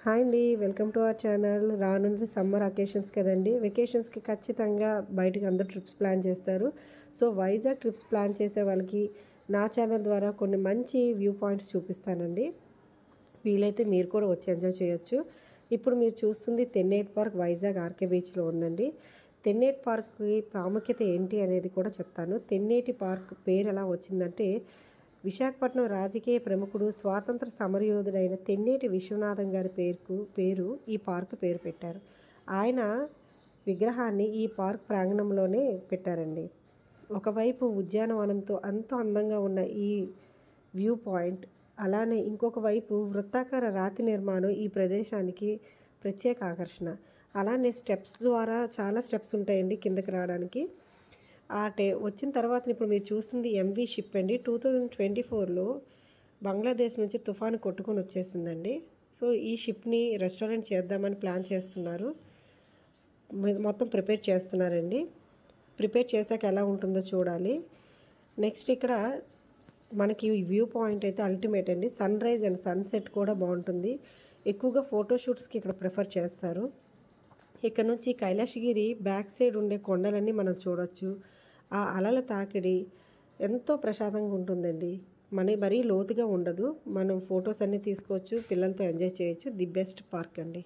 Hi అండి, welcome to our channel. రానున్నది summer occasions కదండి. వెకేషన్స్కి ఖచ్చితంగా బయటకు అందరూ ట్రిప్స్ ప్లాన్ చేస్తారు. సో వైజాగ్ ట్రిప్స్ ప్లాన్ చేసే వాళ్ళకి నా ఛానల్ ద్వారా కొన్ని మంచి వ్యూ పాయింట్స్ చూపిస్తానండి. వీలైతే మీరు కూడా వచ్చి ఎంజాయ్ చేయొచ్చు. ఇప్పుడు మీరు చూస్తుంది తెన్నేటి పార్క్ వైజాగ్ ఆర్కే బీచ్లో ఉందండి. తెన్నేటి పార్క్కి ప్రాముఖ్యత ఏంటి అనేది కూడా చెప్తాను. తెన్నేటి పార్క్ పేరు ఎలా వచ్చిందంటే, విశాఖపట్నం రాజకీయ ప్రముఖుడు స్వాతంత్ర సమరయోధుడైన తెన్నేటి విశ్వనాథం గారి పేరు ఈ పార్క్ పేరు పెట్టారు. ఆయన విగ్రహాన్ని ఈ పార్క్ ప్రాంగణంలోనే పెట్టారండి. ఒకవైపు ఉద్యానవనంతో ఎంతో అందంగా ఉన్న ఈ వ్యూ పాయింట్, అలానే ఇంకొక వైపు వృత్తాకార రాతి నిర్మాణం ఈ ప్రదేశానికి ప్రత్యేక ఆకర్షణ. అలానే స్టెప్స్ ద్వారా చాలా స్టెప్స్ ఉంటాయండి కిందకి రావడానికి. వచ్చిన తర్వాత ఇప్పుడు మీరు చూస్తుంది ఎంవి షిప్ అండి. 2024లో బంగ్లాదేశ్ నుంచి తుఫాను కొట్టుకొని వచ్చేసిందండి. సో ఈ షిప్ని రెస్టారెంట్ చేద్దామని ప్లాన్ చేస్తున్నారు. మొత్తం ప్రిపేర్ చేస్తున్నారండి. ప్రిపేర్ చేశాక ఎలా ఉంటుందో చూడాలి. నెక్స్ట్ ఇక్కడ మనకి వ్యూ పాయింట్ అయితే అల్టిమేట్ అండి. సన్ రైజ్ అండ్ సన్సెట్ కూడా బాగుంటుంది. ఎక్కువగా ఫోటోషూట్స్కి ఇక్కడ ప్రిఫర్ చేస్తారు. ఇక్కడ నుంచి కైలాసగిరి బ్యాక్ సైడ్ ఉండే కొండలన్నీ మనం చూడొచ్చు. ఆ అలల తాకిడి ఎంతో ప్రశాంతంగా ఉంటుందండి. మరీ లోతుగా ఉండదు. మనం ఫొటోస్ అన్నీ తీసుకోవచ్చు, పిల్లలతో ఎంజాయ్ చేయొచ్చు. ది బెస్ట్ పార్క్ అండి.